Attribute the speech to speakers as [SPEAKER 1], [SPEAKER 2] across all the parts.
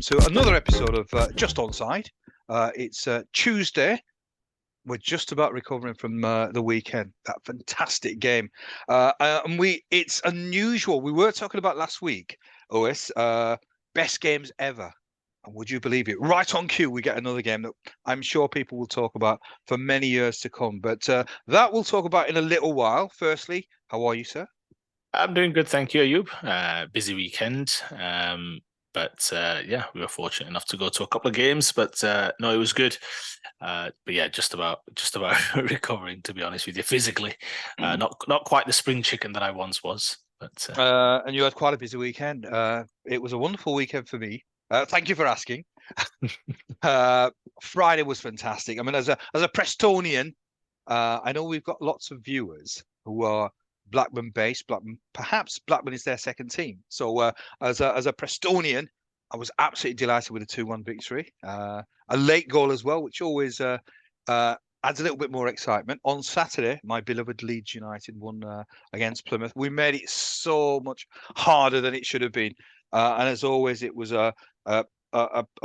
[SPEAKER 1] to another episode of Just Onside. It's Tuesday. We're just about recovering from the weekend. That fantastic game, it's unusual. We were talking about last week, OS, best games ever. And would you believe it? Right on cue, we get another game that I'm sure people will talk about for many years to come. But that we'll talk about in a little while. Firstly, how are you, sir?
[SPEAKER 2] I'm doing good, thank you, Ayub. Busy weekend, but yeah, we were fortunate enough to go to a couple of games. But no, it was good. But yeah, just about recovering, to be honest with you, physically. Not quite the spring chicken that I once was. But
[SPEAKER 1] And you had quite a busy weekend. It was a wonderful weekend for me. Thank you for asking. Uh, Friday was fantastic. I mean, as a Prestonian, I know we've got lots of viewers who are Blackburn based. Perhaps Blackburn is their second team. So as a Prestonian, I was absolutely delighted with a 2-1 victory. A late goal as well, which always adds a little bit more excitement. On Saturday, my beloved Leeds United won against Plymouth. We made it so much harder than it should have been. And as always, it was a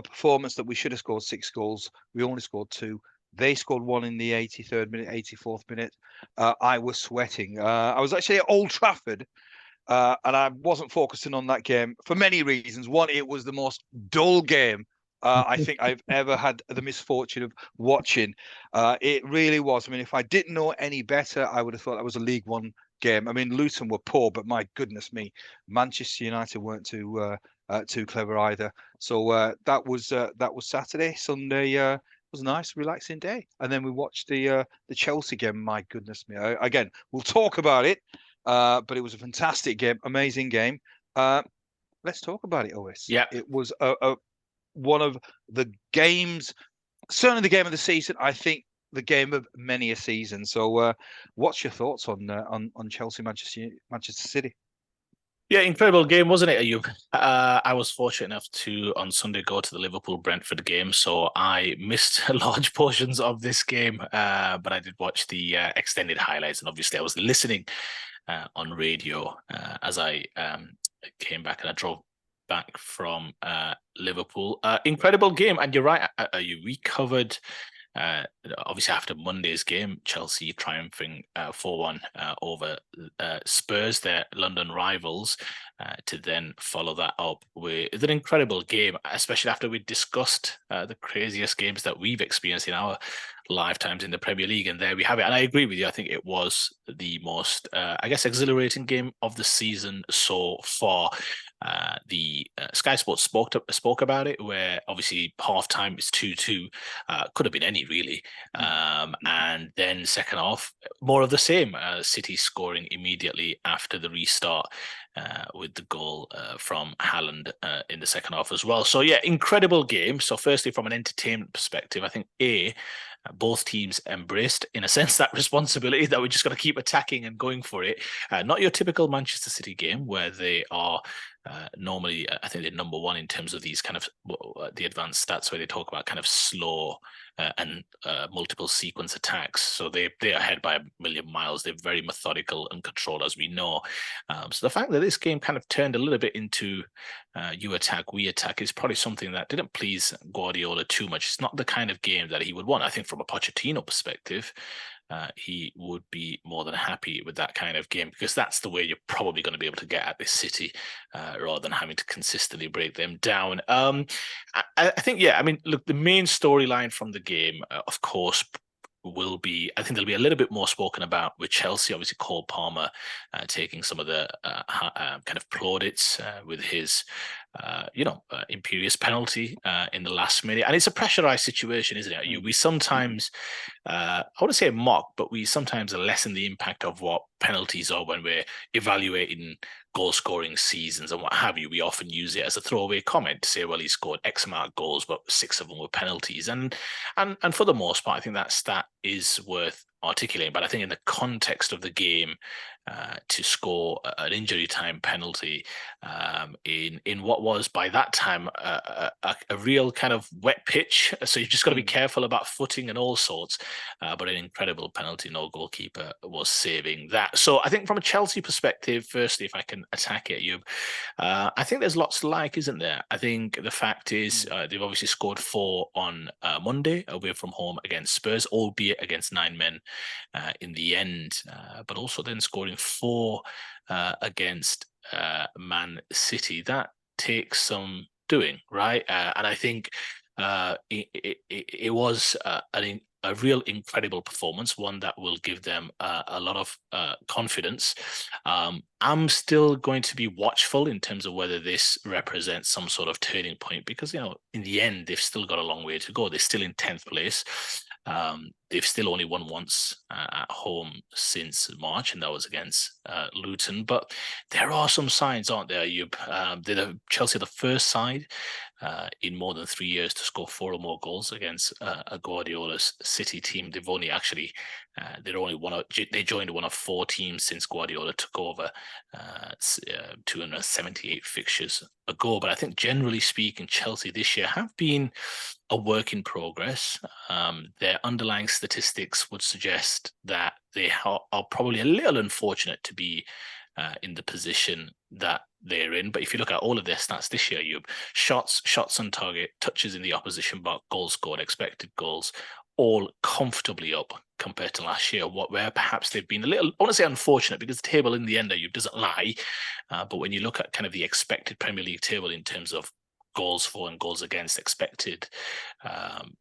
[SPEAKER 1] performance that we should have scored 6 goals. We only scored 2. They scored 1 in the 83rd minute, 84th minute. I was sweating. I was actually at Old Trafford, and I wasn't focusing on that game for many reasons. One, it was the most dull game I think I've ever had the misfortune of watching. It really was. I mean, if I didn't know any better, I would have thought that was a League One game. I mean, Luton were poor, but my goodness me, Manchester United weren't too clever either. So that was Saturday. Sunday was a nice, relaxing day, and then we watched the Chelsea game. My goodness me! Again, we'll talk about it, but it was a fantastic game, amazing game. Let's talk about it, OS.
[SPEAKER 2] yeah,
[SPEAKER 1] It was one of the games, certainly the game of the season. I think the game of many a season. So, what's your thoughts on Chelsea, Manchester City?
[SPEAKER 2] yeah, incredible game, wasn't it, Ayub? I was fortunate enough to on Sunday go to the Liverpool Brentford game, so I missed large portions of this game, but I did watch the extended highlights, and obviously I was listening on radio as I came back and I drove back from Liverpool. Incredible game, and you're right. We covered obviously after Monday's game, Chelsea triumphing 4-1 over Spurs, their London rivals, to then follow that up with an incredible game, especially after we discussed the craziest games that we've experienced in our lifetimes in the Premier League. And there we have it. And I agree with you. I think it was the most, exhilarating game of the season so far. The Sky Sports spoke about it, where obviously half time is 2-2, could have been any really, and then second half more of the same. City scoring immediately after the restart with the goal from Haaland in the second half as well. So yeah, incredible game. So firstly, from an entertainment perspective, I think both teams embraced, in a sense, that responsibility that we're just going to keep attacking and going for it. Not your typical Manchester City game where they are normally, I think they're number one in terms of these kind of the advanced stats where they talk about kind of slow and multiple sequence attacks. So they are ahead by a million miles. They're very methodical and controlled, as we know. So the fact that this game kind of turned a little bit into you attack, we attack is probably something that didn't please Guardiola too much. It's not the kind of game that he would want. I think from a Pochettino perspective, he would be more than happy with that kind of game, because that's the way you're probably going to be able to get at this City rather than having to consistently break them down. I think, yeah, I mean, look, the main storyline from the game, of course, will be, I think there'll be a little bit more spoken about with Chelsea. Obviously, Cole Palmer taking some of the kind of plaudits with his, imperious penalty in the last minute. And it's a pressurized situation, isn't it? We sometimes, I wouldn't say mock, but we sometimes lessen the impact of what penalties are when we're evaluating goal-scoring seasons and what have you. We often use it as a throwaway comment to say, well, he scored X amount of goals, but 6 of them were penalties. And for the most part, I think that stat is worth articulating. But I think in the context of the game, to score an injury time penalty in what was by that time a real kind of wet pitch. So you've just got to be careful about footing and all sorts. But an incredible penalty, no goalkeeper was saving that. So I think from a Chelsea perspective, firstly, if I can attack it, I think there's lots to like, isn't there? I think the fact is they've obviously scored 4 on Monday away from home against Spurs, albeit against 9 men in the end, but also then scoring 4 against Man City. That takes some doing, right? And I think it was a real incredible performance, one that will give them a lot of confidence. I'm still going to be watchful in terms of whether this represents some sort of turning point, because, in the end, they've still got a long way to go. They're still in 10th place. They've still only won once at home since March, and that was against Luton. But there are some signs, aren't there? Chelsea are the first side in more than 3 years to score 4 or more goals against a Guardiola's City team. They've only actually they joined one of 4 teams since Guardiola took over 278 fixtures ago. But I think generally speaking, Chelsea this year have been a work in progress. Their underlying statistics would suggest that they are probably a little unfortunate to be in the position that they're in. But if you look at all of their stats this year, shots on target, touches in the opposition box, goals scored, expected goals, all comfortably up compared to last year, where perhaps they've been a little, I want to say unfortunate, because the table in the end doesn't lie. But when you look at kind of the expected Premier League table in terms of goals for and goals against expected,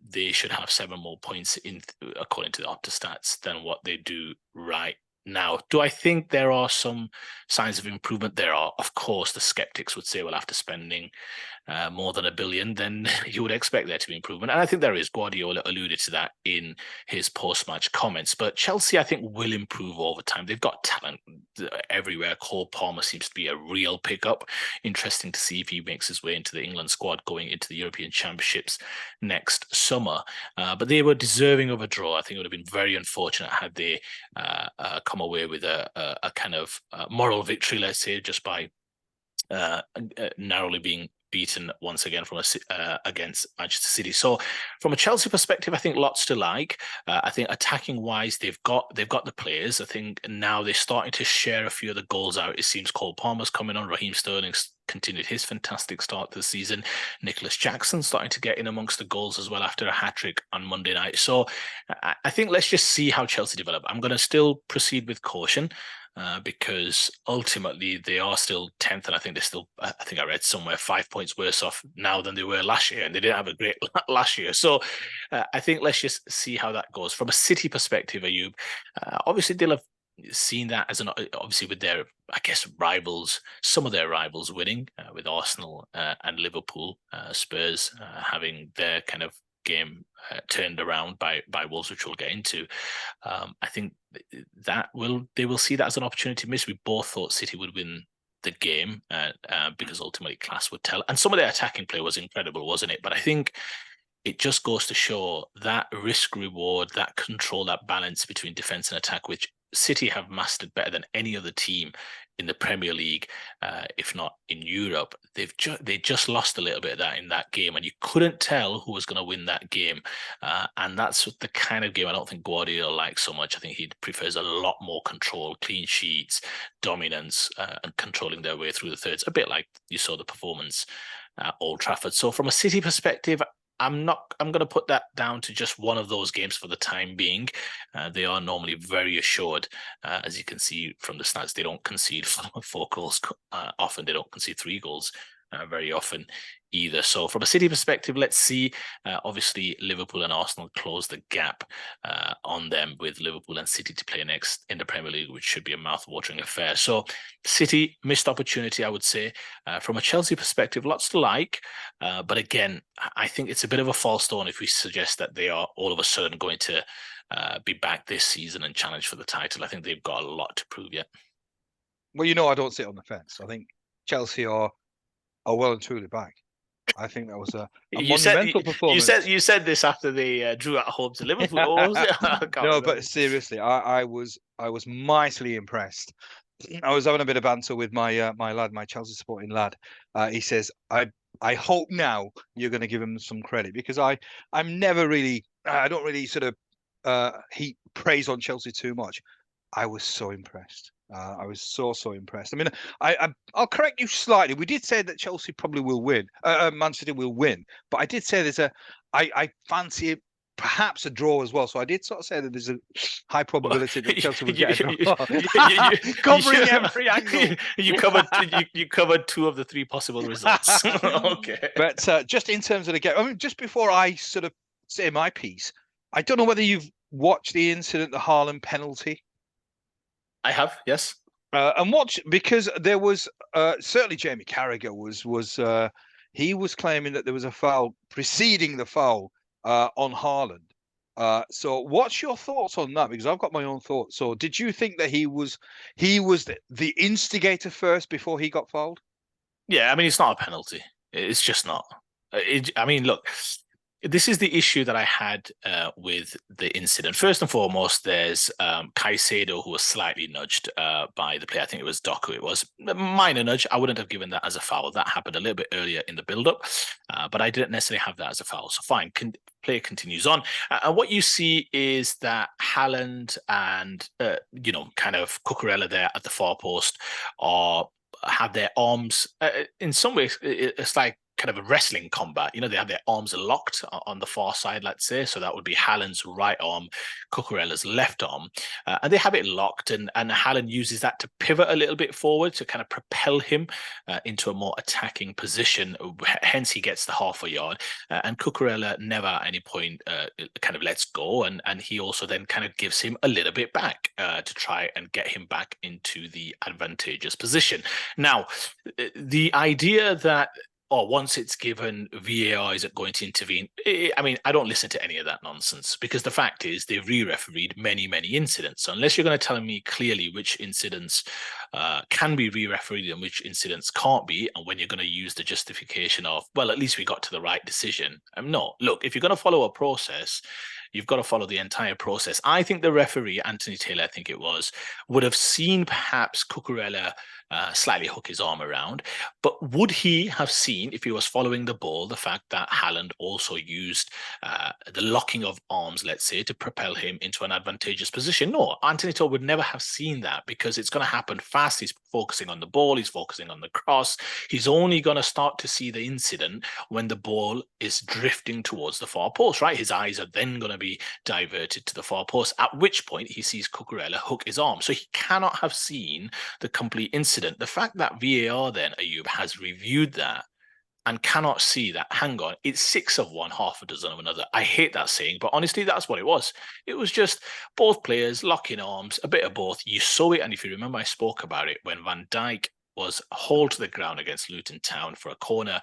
[SPEAKER 2] they should have 7 more points according to the Opta stats than what they do right now. Do I think there are some signs of improvement? There are. Of course, the skeptics would say, well, after spending more than $1 billion, then you would expect there to be improvement. And I think there is. Guardiola alluded to that in his post-match comments. But Chelsea, I think, will improve over time. They've got talent everywhere. Cole Palmer seems to be a real pickup. Interesting to see if he makes his way into the England squad going into the European Championships next summer. But they were deserving of a draw. I think it would have been very unfortunate had they come away with a kind of moral victory, let's say, just by narrowly being beaten once again against Manchester City. So from a Chelsea perspective, I think lots to like. I think attacking wise, they've got the players. I think now they're starting to share a few of the goals out. It seems Cole Palmer's coming on, Raheem Sterling's continued his fantastic start to the season. Nicholas Jackson starting to get in amongst the goals as well after a hat-trick on Monday night. So I think let's just see how Chelsea develop. I'm going to still proceed with caution. Because ultimately they are still 10th, and I think they're still, I think I read somewhere, 5 points worse off now than they were last year, and they didn't have a great last year. So I think let's just see how that goes. From a City perspective, Ayub, obviously they'll have seen that as obviously with their, I guess, rivals, some of their rivals winning with Arsenal and Liverpool, Spurs having their kind of game turned around by Wolves, which we'll get into. I think they will see that as an opportunity miss. We both thought City would win the game because ultimately class would tell. And some of their attacking play was incredible, wasn't it? But I think it just goes to show that risk reward, that control, that balance between defense and attack, which City have mastered better than any other team in the Premier League, if not in Europe. They just lost a little bit of that in that game, and you couldn't tell who was going to win that game. And that's the kind of game I don't think Guardiola likes so much. I think he prefers a lot more control, clean sheets, dominance, and controlling their way through the thirds, a bit like you saw the performance at Old Trafford. So from a City perspective, I'm going to put that down to just one of those games for the time being. They are normally very assured. As you can see from the stats, they don't concede 4 goals often. They don't concede 3 goals very often either. So from a City perspective, let's see. Obviously, Liverpool and Arsenal close the gap on them, with Liverpool and City to play next in the Premier League, which should be a mouth-watering affair. So City, missed opportunity, I would say. From a Chelsea perspective, lots to like. But again, I think it's a bit of a false dawn if we suggest that they are all of a sudden going to be back this season and challenge for the title. I think they've got a lot to prove yet.
[SPEAKER 1] Well, I don't sit on the fence. I think Chelsea are well and truly back. I think that was a
[SPEAKER 2] You said
[SPEAKER 1] monumental performance.
[SPEAKER 2] you said this after they drew at home to Liverpool. Or was it? I can't
[SPEAKER 1] No,
[SPEAKER 2] remember.
[SPEAKER 1] but seriously, I was mightily impressed. I was having a bit of banter with my lad, my Chelsea supporting lad. He says, I hope now you're going to give him some credit because I'm never really I don't really sort of heap praise on Chelsea too much. I was so impressed. I was so impressed. I mean, I'll correct you slightly. We did say that Chelsea probably will win. Man City will win, but I did say I fancy perhaps a draw as well. So I did sort of say that there's a high probability that Chelsea would get a draw. Covering every angle.
[SPEAKER 2] You covered two of the three possible results. Okay.
[SPEAKER 1] But just in terms of the game, I mean, just before I sort of say my piece, I don't know whether you've watched the incident, the Haaland penalty.
[SPEAKER 2] I have, yes.
[SPEAKER 1] And watch because there was certainly Jamie Carragher was he was claiming that there was a foul preceding the foul on Haaland. So what's your thoughts on that? Because I've got my own thoughts. So did you think that he was the instigator first before he got fouled?
[SPEAKER 2] Yeah, I mean, it's not a penalty. It's just not. I mean, look, this is the issue that I had with the incident. First and foremost, there's Caicedo, who was slightly nudged by the player. I think it was Doku. It was a minor nudge. I wouldn't have given that as a foul. That happened a little bit earlier in the build-up, but I didn't necessarily have that as a foul. So fine, player continues on. And what you see is that Haaland and, kind of Cucurella there at the far post have their arms, in some ways, it's like kind of a wrestling combat. They have their arms locked on the far side, let's say. So that would be Haaland's right arm, Cucurella's left arm. And they have it locked. And Haaland uses that to pivot a little bit forward to kind of propel him into a more attacking position. Hence, he gets the half a yard. And Cucurella never at any point kind of lets go. And he also then kind of gives him a little bit back to try and get him back into the advantageous position. Now, the idea that once it's given, VAR isn't going to intervene. I mean, I don't listen to any of that nonsense because the fact is they've re-refereed many incidents. So unless you're going to tell me clearly which incidents can be re-refereed and which incidents can't be, and when you're going to use the justification of, well, at least we got to the right decision. No, look, if you're going to follow a process, you've got to follow the entire process. I think the referee, Anthony Taylor, I think it was, would have seen perhaps Cucurella slightly hook his arm around. But would he have seen, if he was following the ball, the fact that Haaland also used the locking of arms, let's say, to propel him into an advantageous position? No, Anthony Taylor would never have seen that because it's going to happen fast. He's focusing on the ball. He's focusing on the cross. He's only going to start to see the incident when the ball is drifting towards the far post, right? His eyes are then going to be diverted to the far post, at which point he sees Cucurella hook his arm. So he cannot have seen the complete incident. The fact that VAR then, Ayub, has reviewed that and cannot see that, hang on, it's 6 of one, half a dozen of another. I hate that saying, but honestly, that's what it was. It was just both players locking arms, a bit of both. You saw it, and if you remember, I spoke about it when Van Dijk was hauled to the ground against Luton Town for a corner.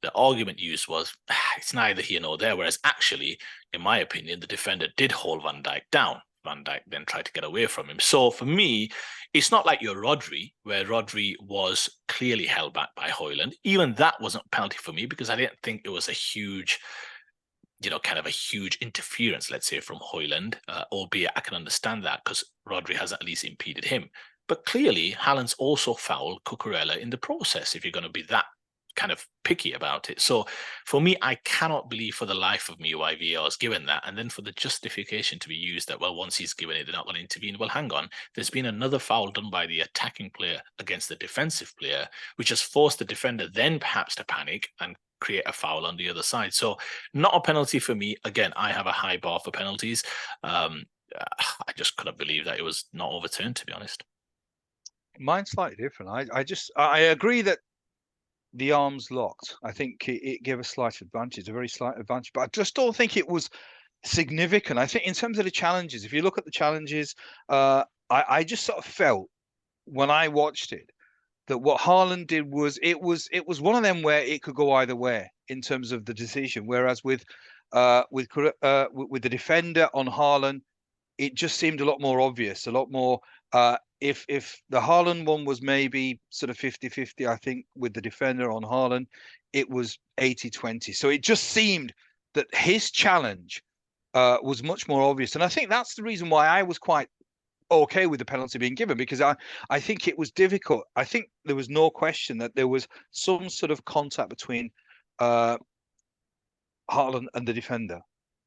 [SPEAKER 2] The argument used was, it's neither here nor there, whereas actually, in my opinion, the defender did haul Van Dijk down. Van Dijk then tried to get away from him. So for me, it's not like your Rodri, where Rodri was clearly held back by Højlund. Even that wasn't a penalty for me because I didn't think it was a huge, kind of a huge interference, let's say, from Højlund, albeit I can understand that because Rodri has at least impeded him. But clearly, Haaland's also fouled Cucurella in the process, if you're going to be that kind of picky about it. So for me, I cannot believe for the life of me why VAR has given that. And then for the justification to be used that, well, once he's given it, they're not going to intervene. Well, hang on. There's been another foul done by the attacking player against the defensive player, which has forced the defender then perhaps to panic and create a foul on the other side. So not a penalty for me. Again, I have a high bar for penalties. I just couldn't believe that it was not overturned, to be honest.
[SPEAKER 1] Mine's slightly different. I agree that the arms locked. I think it gave a slight advantage, a very slight advantage, but I just don't think it was significant. I think in terms of the challenges, if you look at the challenges, I just sort of felt when I watched it that what Haaland did was it was one of them where it could go either way in terms of the decision. Whereas with the defender on Haaland, it just seemed a lot more obvious, a lot more if the Haaland one was maybe sort of 50-50, I think with the defender on Haaland, it was 80-20. So it just seemed that his challenge was much more obvious. And I think that's the reason why I was quite okay with the penalty being given, because I think it was difficult. I think there was no question that there was some sort of contact between Haaland and the defender,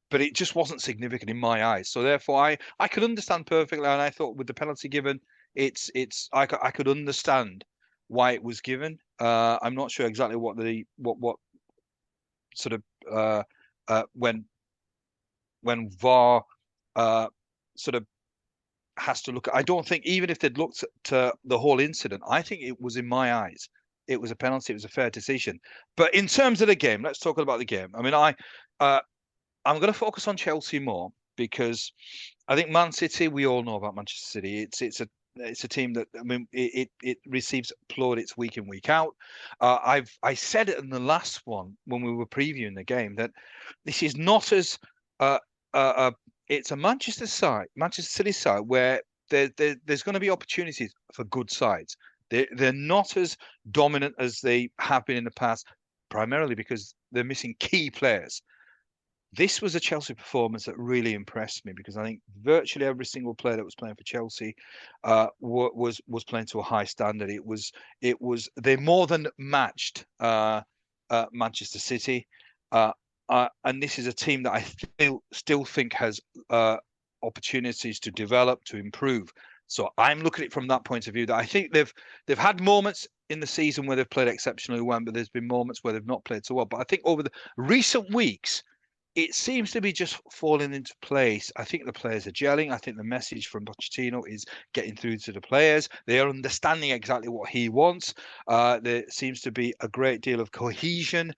[SPEAKER 1] but it just wasn't significant in my eyes. So therefore, I could understand perfectly, and I thought with the penalty given, I could understand why it was given. I'm not sure exactly what sort of when VAR sort of has to look at. I don't think even if they'd looked at the whole incident, I think it was, in my eyes, it was a penalty. It was a fair decision. But in terms of the game, let's talk about the game. I mean, I'm going to focus on Chelsea more, because I think Man City, we all know about Manchester City. It's a team that, I mean, it receives plaudits week in, week out. I said it in the last one when we were previewing the game, that this is not as it's a Manchester City side, where there's going to be opportunities for good sides. They're not as dominant as they have been in the past, primarily because they're missing key players. This was a Chelsea performance that really impressed me, because I think virtually every single player that was playing for Chelsea was playing to a high standard. They more than matched Manchester City, and this is a team that I still think has opportunities to develop, to improve. So I'm looking at it from that point of view, that I think they've had moments in the season where they've played exceptionally well, but there's been moments where they've not played so well. But I think over the recent weeks, it seems to be just falling into place. I think the players are gelling. I think the message from Pochettino is getting through to the players. They are understanding exactly what he wants. There seems to be a great deal of cohesion.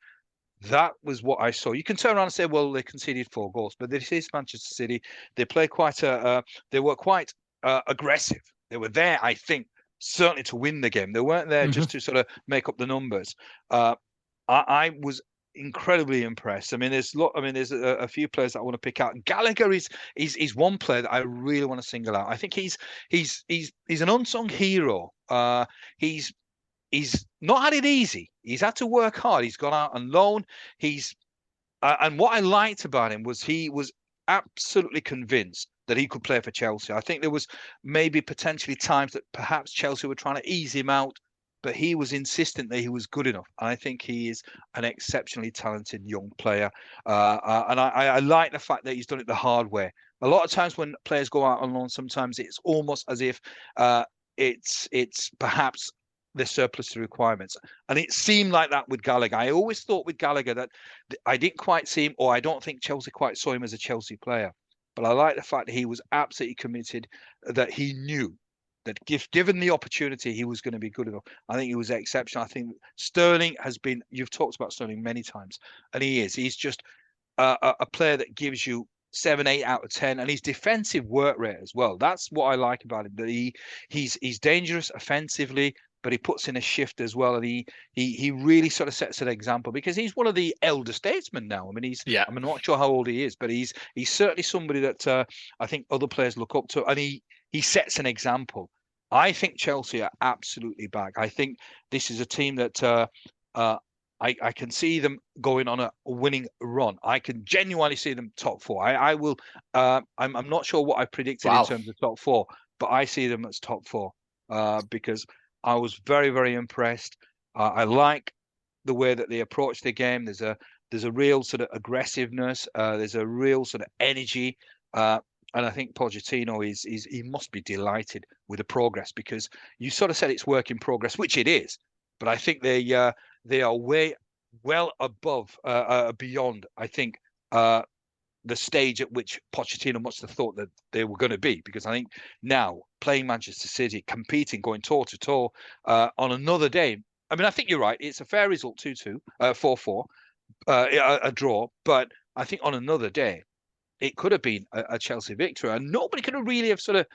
[SPEAKER 1] That was what I saw. You can turn around and say, well, they conceded 4 goals, but this is Manchester City. They play they were quite aggressive. They were there, I think, certainly to win the game. They weren't there just to sort of make up the numbers. I was incredibly impressed. I mean, there's a few players that I want to pick out. Gallagher is one player that I really want to single out. I think he's an unsung hero. He's not had it easy. He's had to work hard. He's gone out on loan. And what I liked about him was he was absolutely convinced that he could play for Chelsea. I think there was maybe potentially times that perhaps Chelsea were trying to ease him out, but he was insistent that he was good enough. And I think he is an exceptionally talented young player. And I like the fact that he's done it the hard way. A lot of times when players go out on loan, sometimes it's almost as if it's perhaps the surplus to requirements. And it seemed like that with Gallagher. I always thought with Gallagher that I didn't quite see him, or I don't think Chelsea quite saw him as a Chelsea player. But I like the fact that he was absolutely committed, that he knew that if given the opportunity, he was going to be good enough. I think he was exceptional. I think Sterling has been, you've talked about Sterling many times, and he is. He's just a player that gives you 7, 8 out of 10, and his defensive work rate as well. That's what I like about him. That he's dangerous offensively, but he puts in a shift as well, and he really sort of sets an example, because he's one of the elder statesmen now. I mean, I'm not sure how old he is, but he's certainly somebody that I think other players look up to, and he sets an example. I think Chelsea are absolutely back. I think this is a team that I can see them going on a winning run. I can genuinely see them top 4. I will. I'm not sure what I predicted in terms of top 4, but I see them as top 4 because I was very, very impressed. I like the way that they approach the game. There's a real sort of aggressiveness. There's a real sort of energy. And I think Pochettino he must be delighted with the progress, because you sort of said it's work in progress, which it is. But I think they are way well above, beyond, I think, the stage at which Pochettino must have thought that they were going to be, because I think now playing Manchester City, competing, going toe to toe on another day. I mean, I think you're right. It's a fair result, 2-2, 4-4, a draw. But I think on another day, it could have been a Chelsea victory, and nobody could have really have sort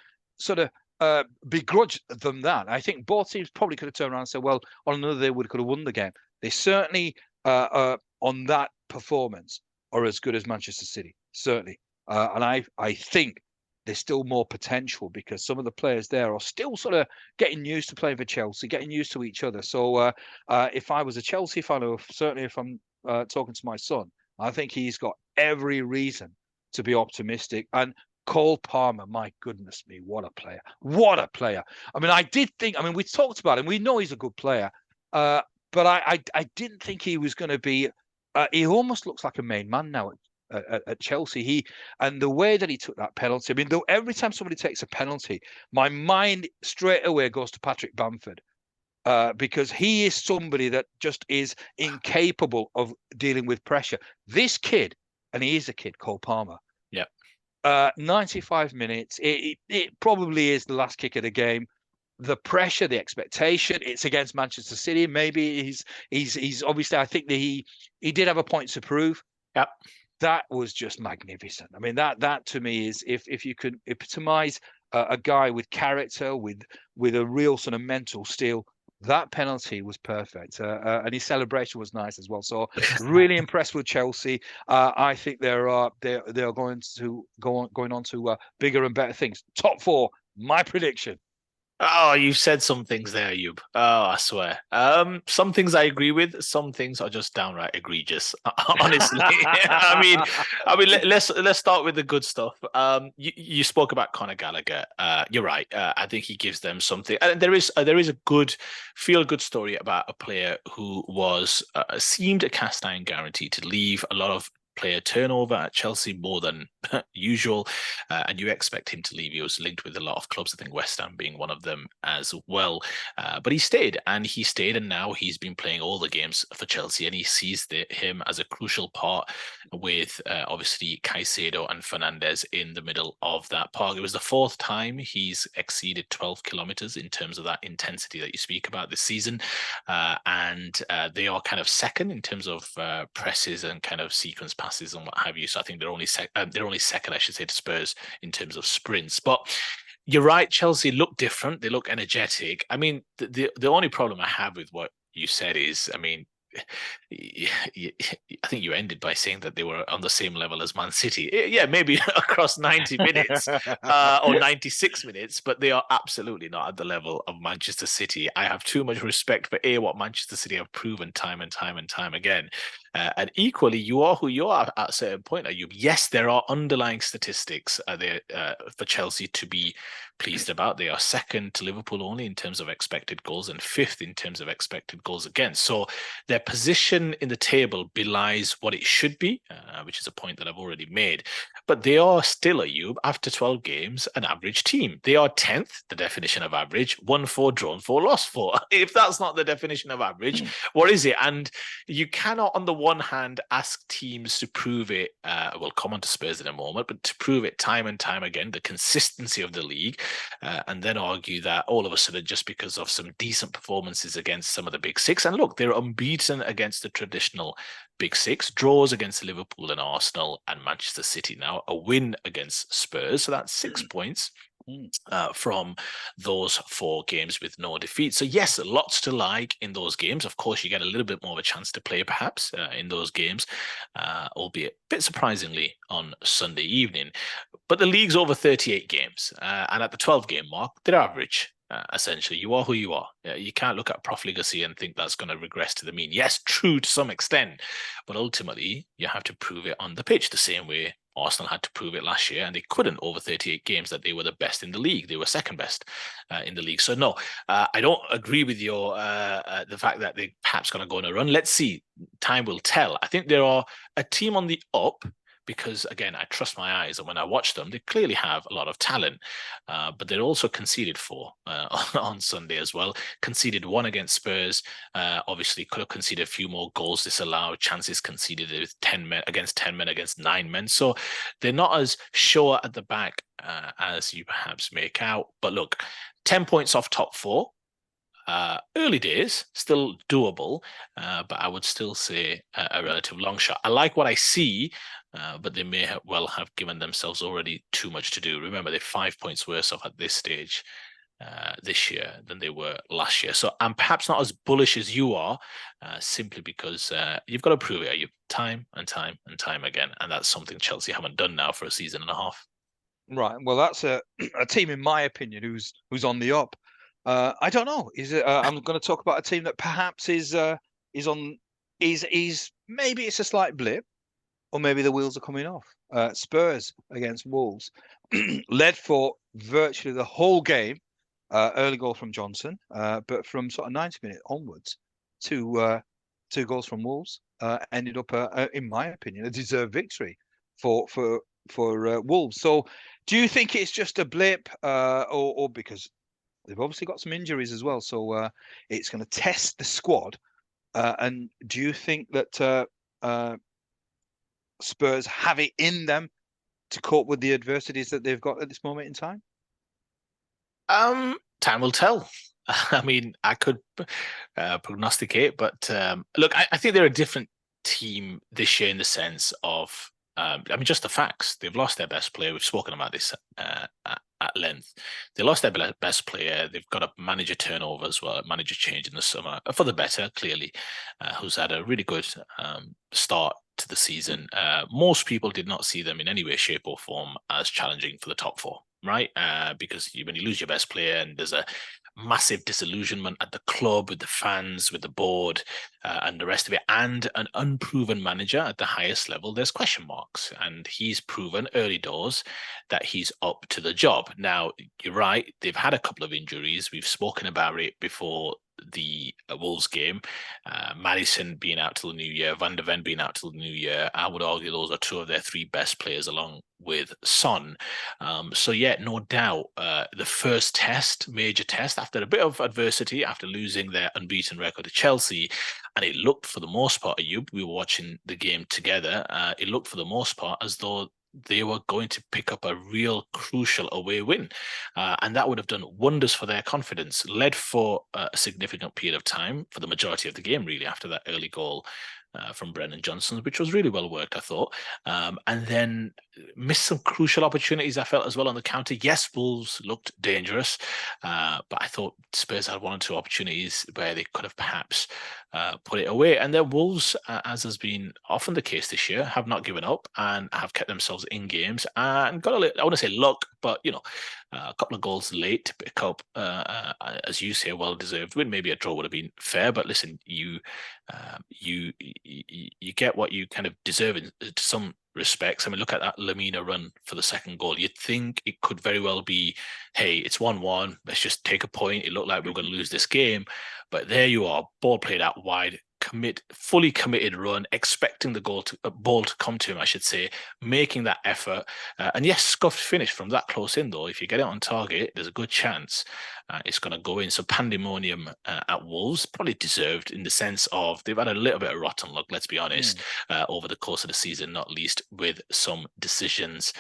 [SPEAKER 1] of begrudged them that. I think both teams probably could have turned around and said, well, on another day, we could have won the game. They certainly, on that performance, are as good as Manchester City, certainly. And I think there's still more potential because some of the players there are still sort of getting used to playing for Chelsea, getting used to each other. So if I was a Chelsea fan, or certainly if I'm talking to my son, I think he's got every reason to be optimistic. And Cole Palmer, my goodness me, what a player. What a player. I mean, we talked about him. We know he's a good player. But I didn't think he was going to be. He almost looks like a main man now at Chelsea. And the way that he took that penalty. I mean, though every time somebody takes a penalty, my mind straight away goes to Patrick Bamford. Because he is somebody that just is incapable of dealing with pressure. This kid, and he is a kid, Cole Palmer.
[SPEAKER 2] Yeah.
[SPEAKER 1] 95 minutes. It probably is the last kick of the game. The pressure, the expectation, it's against Manchester City. Maybe he's obviously, I think that he did have a point to prove.
[SPEAKER 2] Yep.
[SPEAKER 1] That was just magnificent. I mean, that to me is, if you could epitomize a guy with character, with a real sort of mental steel, that penalty was perfect. And his celebration was nice as well. So really impressed with Chelsea. I think they are going on to bigger and better things. Top 4, my prediction.
[SPEAKER 2] Oh, you've said some things there, Ayub. Oh, I swear. Some things I agree with. Some things are just downright egregious. Honestly, I mean, let's start with the good stuff. You spoke about Conor Gallagher. You're right. I think he gives them something. And there is a good feel-good story about a player who was seemed a cast iron guarantee to leave. A lot of player turnover at Chelsea, more than usual, and you expect him to leave. He was linked with a lot of clubs, I think West Ham being one of them as well, but he stayed, and now he's been playing all the games for Chelsea, and he sees him as a crucial part with obviously Caicedo and Fernandes in the middle of that park. It was the 4th time he's exceeded 12 kilometers in terms of that intensity that you speak about this season, and they are kind of second in terms of presses and kind of sequence passes and what have you. So I think they're only second, I should say, to Spurs in terms of sprints. But you're right, Chelsea look different. They look energetic. I mean, the only problem I have with what you said is, I mean, I think you ended by saying that they were on the same level as Man City. Yeah, maybe across 90 minutes or 96 minutes, but they are absolutely not at the level of Manchester City. I have too much respect for what Manchester City have proven time and time and time again. And equally, you are who you are at a certain point. Yes, there are underlying statistics there for Chelsea to be pleased about. They are second to Liverpool only in terms of expected goals and 5th in terms of expected goals against. So their position in the table belies what it should be, which is a point that I've already made. But they are still, Ayub, after 12 games, an average team. They are 10th, the definition of average, 1-4, drawn 4, lost 4. If that's not the definition of average, what is it? And you cannot, on the one hand, ask teams to prove it. We'll come on to Spurs in a moment, but to prove it time and time again, the consistency of the league, and then argue that all of a sudden, just because of some decent performances against some of the big 6, and look, they're unbeaten against the traditional big 6, draws against Liverpool and Arsenal and Manchester City now, a win against Spurs. So that's 6 points from those 4 games with no defeat. So yes, lots to like in those games. Of course, you get a little bit more of a chance to play perhaps in those games, albeit a bit surprisingly on Sunday evening. But the league's over 38 games, and at the 12-game mark, they're average. Essentially, you are who you are. You can't look at profligacy and think that's going to regress to the mean. Yes, true to some extent, but ultimately you have to prove it on the pitch the same way Arsenal had to prove it last year, and they couldn't over 38 games that they were the best in the league. They were second best in the league. So no, I don't agree with your the fact that they're perhaps going to go on a run. Let's see. Time will tell. I think there are a team on the up, because, again, I trust my eyes. And when I watch them, they clearly have a lot of talent. But they're also conceded 4 on Sunday as well. Conceded 1 against Spurs. Obviously, could have conceded a few more goals disallowed. Chances conceded with 10 men against 9 men. So they're not as sure at the back as you perhaps make out. But look, 10 points off top 4. Early days, still doable, but I would still say a relative long shot. I like what I see, but they may well have given themselves already too much to do. Remember, they're 5 points worse off at this stage this year than they were last year. So I'm perhaps not as bullish as you are, simply because you've got to prove it time and time and time again. And that's something Chelsea haven't done now for a season and a half.
[SPEAKER 1] Right. Well, that's a a team, in my opinion, who's on the up. I don't know. Is it? I'm going to talk about a team that perhaps is on is maybe it's a slight blip, or maybe the wheels are coming off. Spurs against Wolves, led for virtually the whole game. Early goal from Johnson, but from sort of 90 minutes onwards, two goals from Wolves ended up, in my opinion, a deserved victory for Wolves. So, do you think it's just a blip, or because they've obviously got some injuries as well? So it's going to test the squad. And do you think that Spurs have it in them to cope with the adversities that they've got at this moment in time?
[SPEAKER 2] Time will tell. I mean, I could prognosticate, but look, I think they're a different team this year in the sense of, I mean, just the facts. They've lost their best player. We've spoken about this at length. They lost their best player. They've got a manager turnover as well, a manager change in the summer for the better, clearly, who's had a really good start to the season. Most people did not see them in any way, shape, or form as challenging for the top four, right? Because when you lose your best player and there's a massive disillusionment at the club, with the fans, with the board, and the rest of it, and an unproven manager at the highest level, there's question marks. And he's proven early doors that he's up to the job. Now, you're right, they've had a couple of injuries. We've spoken about it before the Wolves game. Madison being out till the new year, Van de Ven being out till the new year. I would argue those are two of their three best players, along with Son. So yeah, no doubt, the first test, major test, after a bit of adversity, after losing their unbeaten record to Chelsea, and it looked for the most part, Ayub, we were watching the game together, it looked for the most part as though they were going to pick up a real crucial away win. And that would have done wonders for their confidence. Led for a significant period of time, for the majority of the game, really, after that early goal from Brennan Johnson, which was really well worked, I thought. And then missed some crucial opportunities, I felt, as well on the counter. Yes, Wolves looked dangerous, but I thought Spurs had one or two opportunities where they could have perhaps put it away. And then Wolves, as has been often the case this year, have not given up and have kept themselves in games and got a little, I want to say luck, but a couple of goals late to pick up, as you say, a well-deserved win. Maybe a draw would have been fair, but listen, you get what you kind of deserve in to some respects. I mean, look at that Lamina run for the second goal. You'd think it could very well be, hey, it's 1-1. Let's just take a point. It looked like we were going to lose this game. But there you are, ball played out wide, fully committed run, expecting the ball to come to him, I should say, making that effort. And yes, scuffed finish from that close in, though. If you get it on target, there's a good chance it's going to go in. So pandemonium at Wolves, probably deserved in the sense of they've had a little bit of rotten luck, let's be honest, over the course of the season, not least with some decisions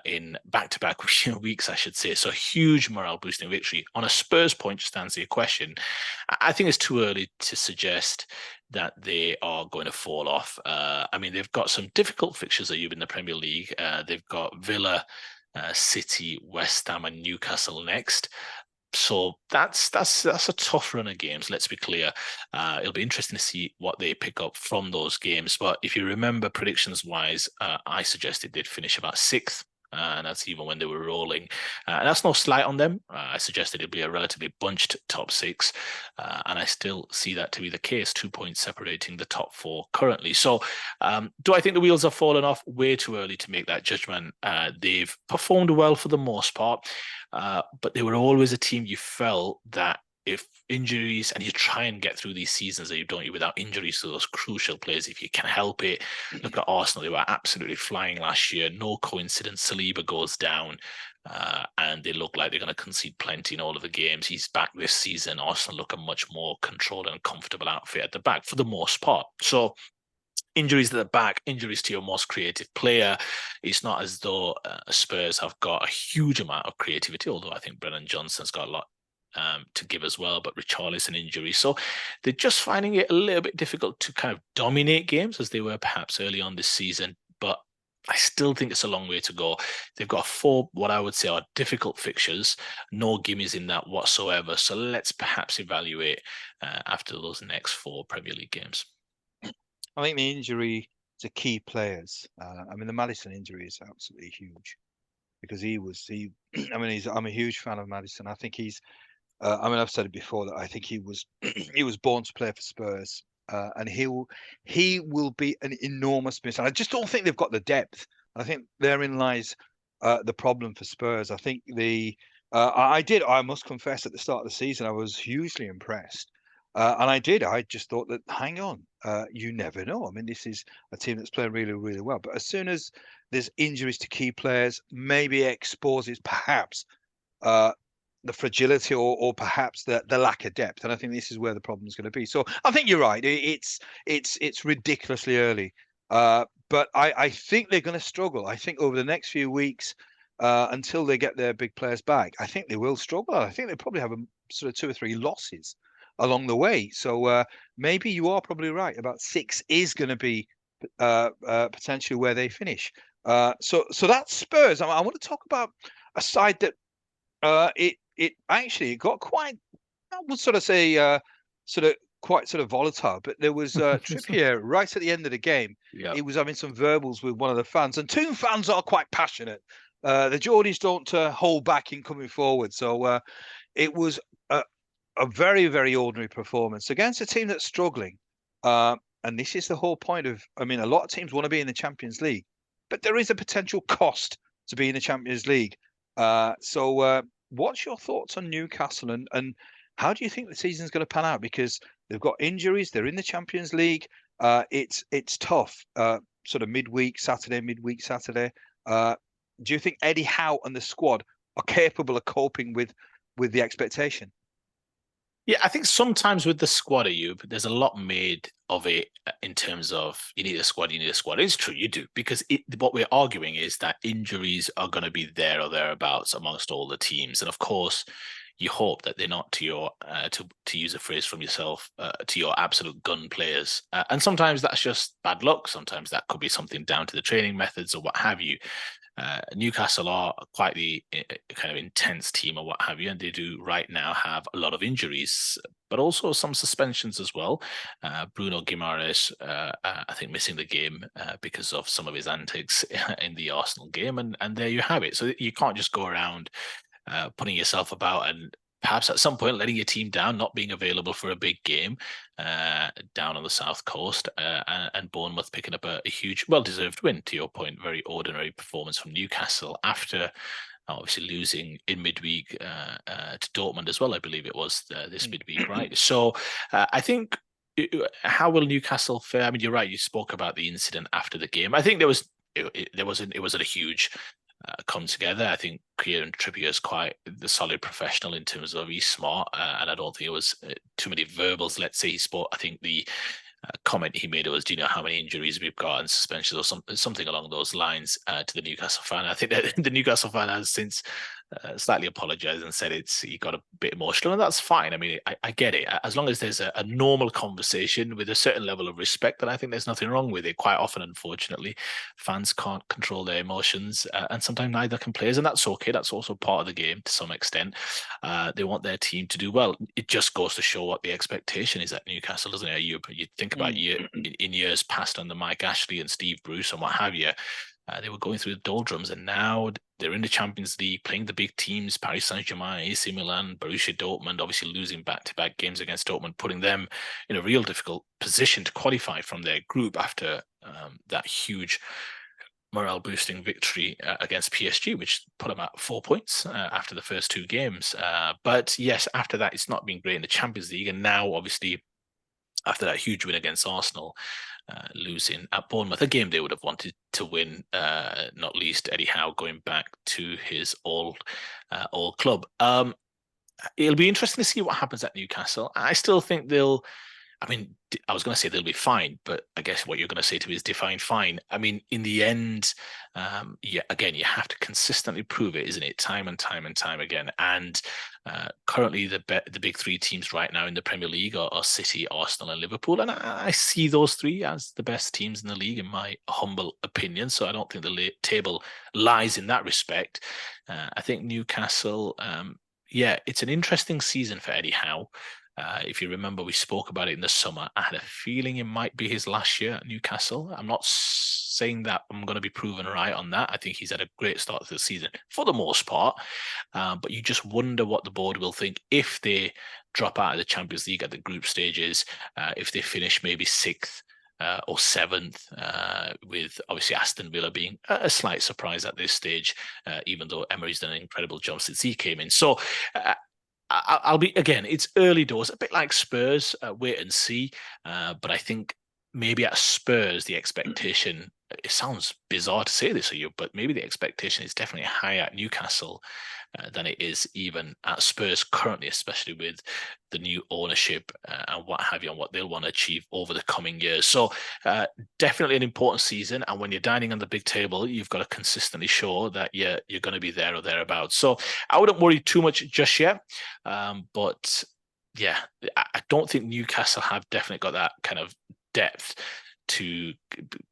[SPEAKER 2] in back-to-back weeks, I should say. So huge morale boosting victory. On a Spurs point, just to answer your question, I think it's too early to suggest that they are going to fall off. I mean, they've got some difficult fixtures that you've in the Premier League. They've got Villa, City, West Ham, and Newcastle next. So that's a tough run of games. Let's be clear. It'll be interesting to see what they pick up from those games. But if you remember, predictions wise, I suggested they'd finish about sixth. And that's even when they were rolling. And that's no slight on them. I suggested it'd be a relatively bunched top six. And I still see that to be the case. 2 points separating the top four currently. So do I think the wheels have fallen off? Way too early to make that judgment. They've performed well for the most part. But they were always a team you felt that if injuries, and you try and get through these seasons that you don't without injuries to those crucial players, if you can help it. Look at Arsenal, they were absolutely flying last year. No coincidence, Saliba goes down, and they look like they're going to concede plenty in all of the games. He's back this season. Arsenal look a much more controlled and comfortable outfit at the back for the most part. So injuries at the back, injuries to your most creative player. It's not as though Spurs have got a huge amount of creativity, although I think Brennan Johnson's got a lot to give as well, but Richarlison injury. So they're just finding it a little bit difficult to kind of dominate games as they were perhaps early on this season. But I still think it's a long way to go. They've got 4, what I would say are difficult fixtures, no gimmies in that whatsoever. So let's perhaps evaluate after those next 4 Premier League games.
[SPEAKER 1] I think the injury to key players. I mean, the Madison injury is absolutely huge. because I mean, I'm a huge fan of Maddison. I think I mean, I've said it before that I think he was he was born to play for Spurs, and he will be an enormous miss. And I just don't think they've got the depth. I think therein lies the problem for Spurs. I think I must confess, at the start of the season, I was hugely impressed. And I just thought that, hang on, you never know. I mean, this is a team that's playing really, really well. But as soon as there's injuries to key players, maybe it exposes perhaps uh, the fragility or perhaps the lack of depth. And I think this is where the problem is going to be. So I think you're right. It's ridiculously early. But I think they're going to struggle. I think over the next few weeks, until they get their big players back, I think they will struggle. I think they probably have a sort of 2 or 3 losses along the way. So maybe you are probably right. About 6 is going to be potentially where they finish. So that's Spurs. I want to talk about a side that it actually got quite, I would sort of say, sort of quite sort of volatile. But there was Trippier right at the end of the game.
[SPEAKER 2] Yeah.
[SPEAKER 1] He was having some verbals with one of the fans, and two fans are quite passionate. The Geordies don't hold back in coming forward, so it was a very, very ordinary performance against a team that's struggling. And this is the whole point of, I mean, a lot of teams want to be in the Champions League, but there is a potential cost to be in the Champions League. So what's your thoughts on Newcastle, and how do you think the season's going to pan out? Because they've got injuries, they're in the Champions League. It's tough. Sort of midweek Saturday. Do you think Eddie Howe and the squad are capable of coping with the expectation?
[SPEAKER 2] Yeah, I think sometimes with the squad, there's a lot made of it in terms of you need a squad, you need a squad. It's true, you do, because what we're arguing is that injuries are going to be there or thereabouts amongst all the teams. And of course, you hope that they're not to your, to use a phrase from yourself, to your absolute gun players. And sometimes that's just bad luck. Sometimes that could be something down to the training methods or what have you. Newcastle are quite the kind of intense team or what have you, and they do right now have a lot of injuries, but also some suspensions as well. Bruno Guimaraes, I think, missing the game because of some of his antics in the Arsenal game, and there you have it. So you can't just go around putting yourself about and perhaps at some point letting your team down, not being available for a big game down on the south coast, and Bournemouth picking up a huge, well-deserved win. To your point, very ordinary performance from Newcastle after obviously losing in midweek to Dortmund as well. I believe it was this midweek, right? So I think. How will Newcastle fare? I mean, you're right. You spoke about the incident after the game. I think it wasn't a huge come together. I think Kieran Trippier is quite the solid professional in terms of he's smart, and I don't think it was too many verbals. Let's say he spoke. I think the comment he made was, "Do you know how many injuries we've got and suspensions or something along those lines?" To the Newcastle fan. I think that the Newcastle fan has since slightly apologized and said he got a bit emotional, and that's fine. I mean, I get it as long as there's a normal conversation with a certain level of respect. Then I think there's nothing wrong with it. Quite often, unfortunately, fans can't control their emotions, and sometimes neither can players, and that's okay. That's also part of the game to some extent. They want their team to do well. It just goes to show what the expectation is at Newcastle, doesn't it? You think about in years past under Mike Ashley and Steve Bruce and what have you. They were going through the doldrums, and now they're in the Champions League, playing the big teams: Paris Saint-Germain, AC Milan, Borussia Dortmund. Obviously, losing back-to-back games against Dortmund, putting them in a real difficult position to qualify from their group after that huge morale-boosting victory against PSG, which put them at 4 points after the first 2 games. But yes, after that, it's not been great in the Champions League, and now obviously after that huge win against Arsenal. Losing at Bournemouth, a game they would have wanted to win, not least Eddie Howe going back to his old club. It'll be interesting to see what happens at Newcastle. I still think they'll. I mean, I was going to say they'll be fine, but I guess what you're going to say to me is define fine. I mean, in the end, again, you have to consistently prove it, isn't it? Time and time and time again. And currently, the big 3 teams right now in the Premier League are City, Arsenal, and Liverpool. And I see those 3 as the best teams in the league, in my humble opinion. So I don't think the table lies in that respect. I think Newcastle, it's an interesting season for Eddie Howe. If you remember, we spoke about it in the summer. I had a feeling it might be his last year at Newcastle. I'm not saying that I'm going to be proven right on that. I think he's had a great start to the season for the most part. But you just wonder what the board will think if they drop out of the Champions League at the group stages, if they finish maybe 6th or 7th, with obviously Aston Villa being a slight surprise at this stage, even though Emery's done an incredible job since he came in. So I'll be, again, it's early doors, a bit like Spurs, wait and see. But I think maybe at Spurs, the expectation, it sounds bizarre to say this to you, but maybe the expectation is definitely higher at Newcastle than it is even at Spurs currently, especially with the new ownership and what have you, and what they'll want to achieve over the coming years. So definitely an important season. And when you're dining on the big table, you've got to consistently show that you're going to be there or thereabouts. So I wouldn't worry too much just yet. But yeah, I don't think Newcastle have definitely got that kind of depth to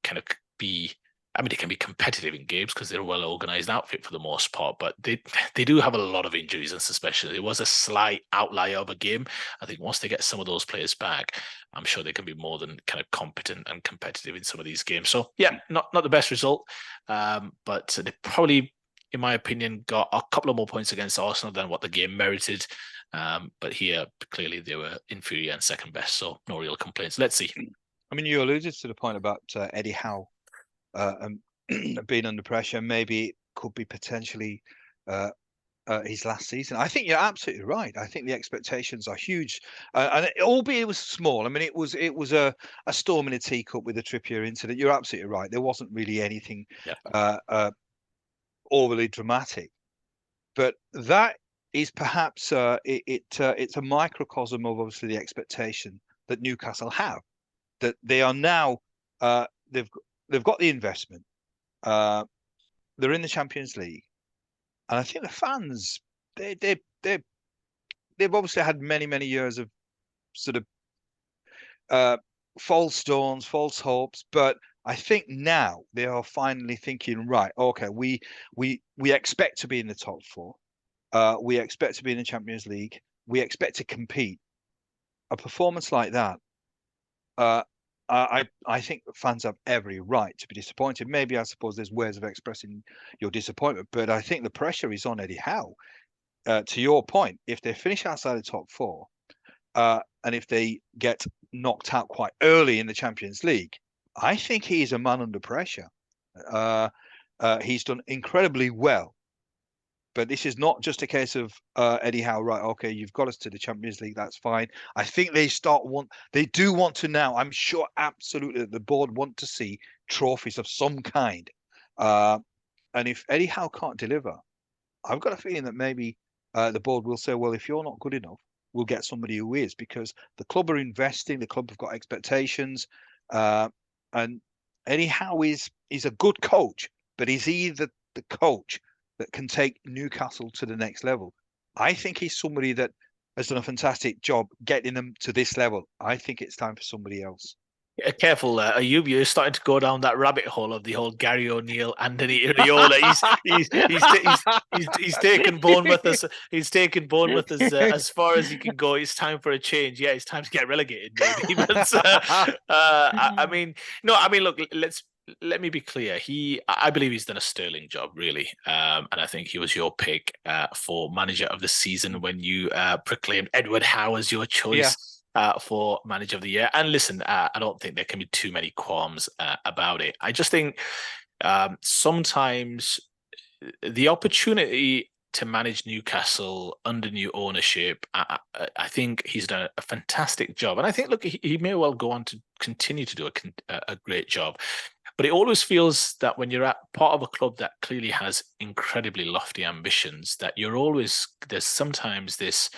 [SPEAKER 2] kind of be. I mean, they can be competitive in games because they're a well-organized outfit for the most part, but they do have a lot of injuries and suspensions. It was a slight outlier of a game. I think once they get some of those players back, I'm sure they can be more than kind of competent and competitive in some of these games. So yeah, not the best result, but they probably, in my opinion, got a couple of more points against Arsenal than what the game merited. But here, clearly, they were inferior and second best, so no real complaints. Let's see.
[SPEAKER 1] I mean, you alluded to the point about Eddie Howe being under pressure. Maybe it could be potentially his last season. I think you're absolutely right. I think the expectations are huge, and albeit it was small. I mean, it was a storm in a teacup with the Trippier incident. You're absolutely right. There wasn't really anything overly dramatic, but that is perhaps it's a microcosm of obviously the expectation that Newcastle have, that they are now they've got the investment, they're in the Champions League, and I think the fans they've obviously had many years of sort of false dawns, false hopes, but I think now they are finally thinking, right, okay, we expect to be in the top 4. We expect to be in the Champions League. We expect to compete. A performance like that, I think fans have every right to be disappointed. Maybe I suppose there's ways of expressing your disappointment, but I think the pressure is on Eddie Howe. To your point, if they finish outside the top 4, and if they get knocked out quite early in the Champions League, I think he is a man under pressure. He's done incredibly well. But this is not just a case of Eddie Howe, right? Okay, you've got us to the Champions League. That's fine. I think they do want to now. I'm sure absolutely that the board want to see trophies of some kind. And if Eddie Howe can't deliver, I've got a feeling that maybe the board will say, well, if you're not good enough, we'll get somebody who is, because the club are investing. The club have got expectations, and Eddie Howe is a good coach, but is he the coach that can take Newcastle to the next level? I think he's somebody that has done a fantastic job getting them to this level. I think it's time for somebody else.
[SPEAKER 2] Yeah, careful, Ayub. You're starting to go down that rabbit hole of the whole Gary O'Neill, Anthony Iraola. He's taken Bournemouth as far as he can go. It's time for a change. Yeah, it's time to get relegated, maybe. But I mean, no. I mean, look. Let me be clear. I believe he's done a sterling job, really, and I think he was your pick for manager of the season when you proclaimed Edward Howe as your choice for manager of the year. And listen, I don't think there can be too many qualms about it. I just think sometimes the opportunity to manage Newcastle under new ownership, I think he's done a fantastic job, and I think, look, he may well go on to continue to do a great job. But it always feels that when you're at part of a club that clearly has incredibly lofty ambitions, that there's sometimes this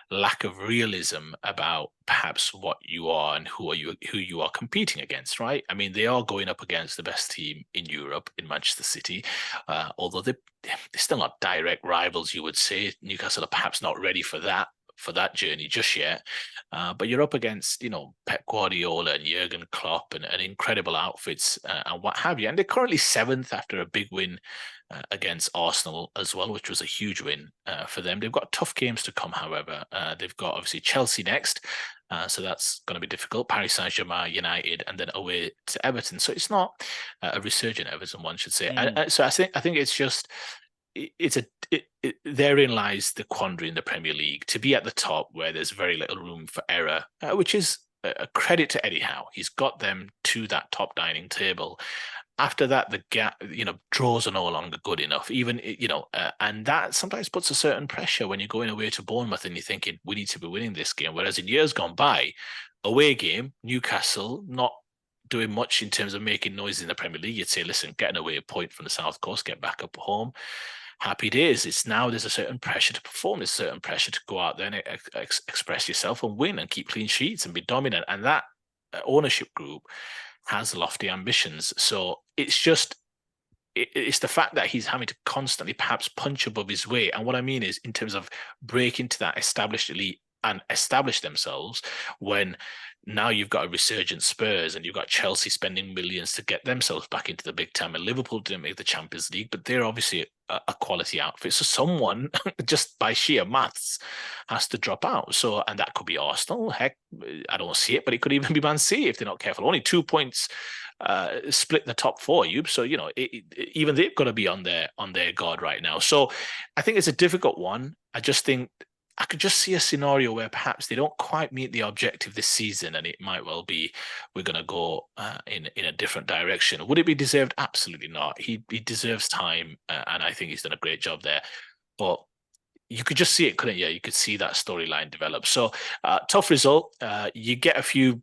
[SPEAKER 2] lack of realism about perhaps what you are and who you are competing against, right? I mean, they are going up against the best team in Europe, in Manchester City, although they're still not direct rivals, you would say. Newcastle are perhaps not ready for that for that journey just yet. But you're up against, Pep Guardiola and Jurgen Klopp and incredible outfits and what have you. And they're currently 7th after a big win against Arsenal as well, which was a huge win for them. They've got tough games to come, however. They've got obviously Chelsea next, so that's going to be difficult. Paris Saint-Germain, United, and then away to Everton. So it's not a resurgent Everton, one should say. So I think it's just therein lies the quandary in the Premier League, to be at the top where there's very little room for error, which is a credit to Eddie Howe. He's got them to that top dining table. After that, the gap, draws are no longer good enough. Even, and that sometimes puts a certain pressure when you're going away to Bournemouth and you're thinking, we need to be winning this game. Whereas in years gone by, away game, Newcastle, not doing much in terms of making noise in the Premier League. You'd say, listen, get an away point from the South Coast, get back up home. Happy days. It's now there's a certain pressure to perform. There's a certain pressure to go out there and express yourself and win and keep clean sheets and be dominant. And that ownership group has lofty ambitions. So it's just, it's the fact that he's having to constantly perhaps punch above his weight. And what I mean is in terms of break into that established elite and establish themselves, when now you've got a resurgent Spurs and you've got Chelsea spending millions to get themselves back into the big time, and Liverpool didn't make the Champions League, but they're obviously a quality outfit. So someone, just by sheer maths, has to drop out. So, and that could be Arsenal. Heck, I don't see it, but it could even be Man City if they're not careful. Only 2 points split the top 4, so even they've got to be on their guard right now. So I think it's a difficult one. I just think I could just see a scenario where perhaps they don't quite meet the objective this season, and it might well be we're going to go in a different direction. Would it be deserved? Absolutely not. He deserves time, and I think he's done a great job there. But you could just see it, couldn't you? You could see that storyline develop. So tough result. You get a few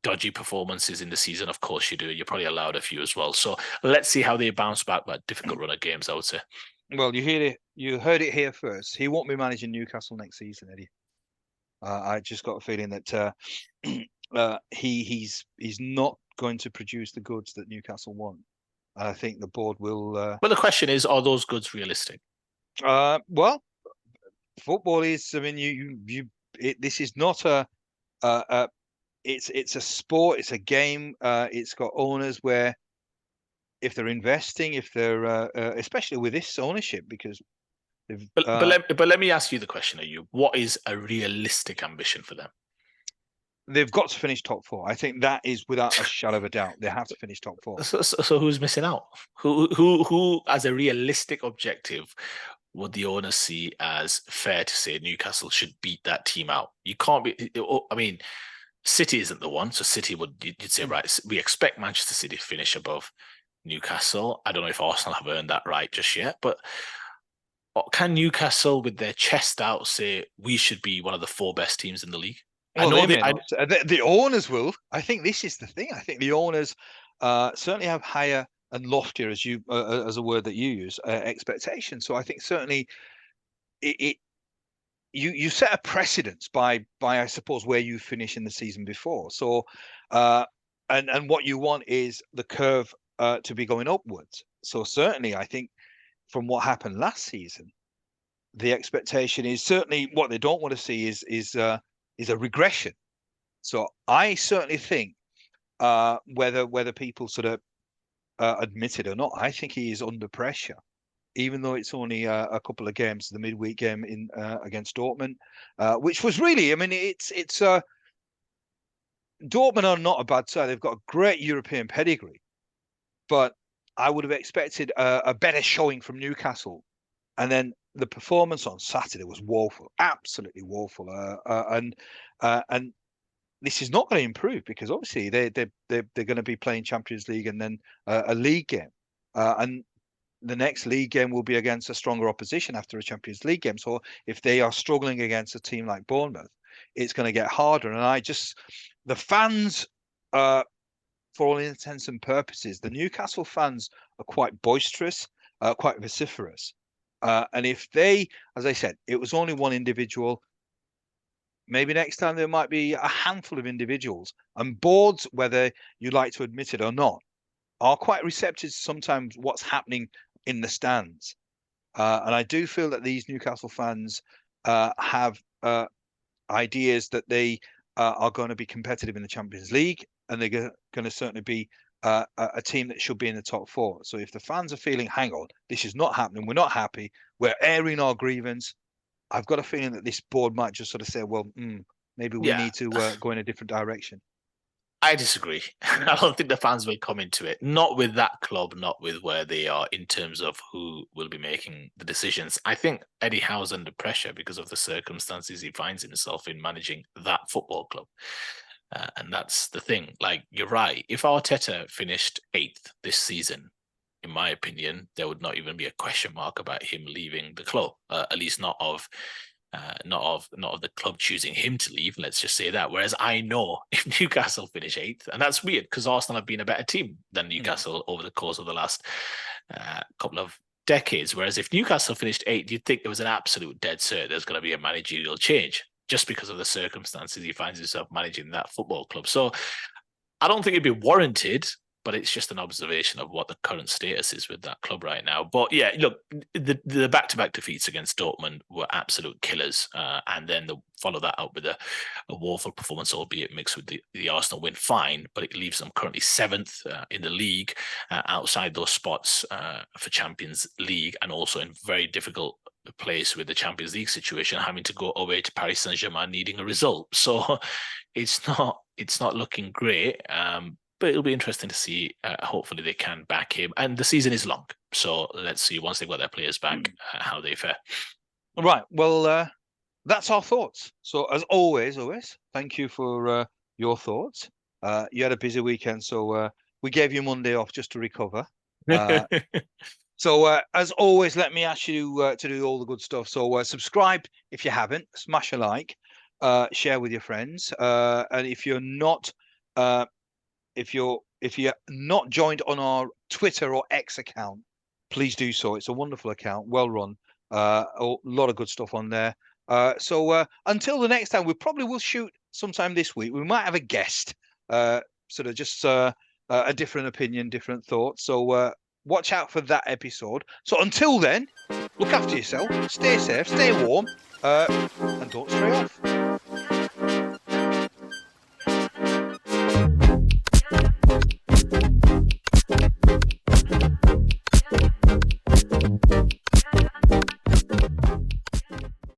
[SPEAKER 2] dodgy performances in the season. Of course you do. You're probably allowed a few as well. So let's see how they bounce back. But difficult run of games, I would say.
[SPEAKER 1] Well, you heard it here first. He won't be managing Newcastle next season, Eddie. I just got a feeling that he's not going to produce the goods that Newcastle want. And I think the board will.
[SPEAKER 2] But the question is, are those goods realistic?
[SPEAKER 1] Well, football is. I mean, this is not it's a sport. It's a game. It's got owners where, if they're investing, if they're especially with this ownership, because
[SPEAKER 2] but let me ask you the question, Ayub. What is a realistic ambition for them?
[SPEAKER 1] They've got to finish top 4. I think that is without a shadow of a doubt. They have to finish top 4.
[SPEAKER 2] So who's missing out? Who as a realistic objective would the owners see as fair to say Newcastle should beat that team out? You can't be. I mean, City isn't the one. So City you'd say, right, we expect Manchester City to finish above Newcastle. I don't know if Arsenal have earned that right just yet, but can Newcastle, with their chest out, say we should be one of the 4 best teams in the league?
[SPEAKER 1] Well, the owners will. I think this is the thing. I think the owners certainly have higher and loftier, as a word that you use, expectations. So I think certainly you set a precedence by I suppose where you finish in the season before. So and what you want is the curve to be going upwards. So certainly I think from what happened last season, the expectation is certainly what they don't want to see is a regression. So I certainly think whether people sort of admit it or not, I think he is under pressure, even though it's only a couple of games, the midweek game in against Dortmund, which was really, I mean, it's Dortmund are not a bad side. They've got a great European pedigree, but I would have expected a better showing from Newcastle. And then the performance on Saturday was woeful, absolutely woeful. And this is not going to improve, because obviously they're going to be playing Champions League and then a league game. And the next league game will be against a stronger opposition after a Champions League game. So if they are struggling against a team like Bournemouth, it's going to get harder. And the fans, for all intents and purposes, the Newcastle fans are quite boisterous, quite vociferous. And if they, as I said, it was only one individual, maybe next time there might be a handful of individuals. And boards, whether you like to admit it or not, are quite receptive to sometimes what's happening in the stands. And I do feel that these Newcastle fans have ideas that they are going to be competitive in the Champions League, and they're going to certainly be a team that should be in the top four. So if the fans are feeling, hang on, this is not happening, we're not happy, we're airing our grievance, I've got a feeling that this board might just sort of say, well, maybe we need to go in a different direction.
[SPEAKER 2] I disagree. I don't think the fans will come into it. Not with that club, not with where they are in terms of who will be making the decisions. I think Eddie Howe's under pressure because of the circumstances he finds himself in managing that football club. And that's the thing. Like, you're right. If Arteta finished 8th this season, in my opinion, there would not even be a question mark about him leaving the club. At least not of the club choosing him to leave. Let's just say that. Whereas I know if Newcastle finish 8th, and that's weird because Arsenal have been a better team than Newcastle over the course of the last couple of decades. Whereas if Newcastle finished 8th, you'd think there was an absolute dead cert there's going to be a managerial change just because of the circumstances he finds himself managing that football club. So I don't think it'd be warranted, but it's just an observation of what the current status is with that club right now. But yeah, look, the back-to-back defeats against Dortmund were absolute killers. And then follow that up with a woeful performance, albeit mixed with the Arsenal win, fine, but it leaves them currently 7th in the league, outside those spots for Champions League, and also in very difficult place with the Champions League situation, having to go away to Paris Saint-Germain needing a result. So it's not looking great. But it'll be interesting to see. Hopefully they can back him. And the season is long. So let's see, once they've got their players back, how they fare.
[SPEAKER 1] Right. Well, that's our thoughts. So as always, thank you for your thoughts. You had a busy weekend, so we gave you Monday off just to recover. So as always, let me ask you to do all the good stuff. So subscribe if you haven't, smash a like, share with your friends. And if you're not... If you're not joined on our Twitter or X account, please do so. It's a wonderful account, well run, a lot of good stuff on there. So until the next time, we probably will shoot sometime this week. We might have a guest, sort of just a different opinion, different thoughts. So watch out for that episode. So until then, look after yourself, stay safe, stay warm, and don't stray off.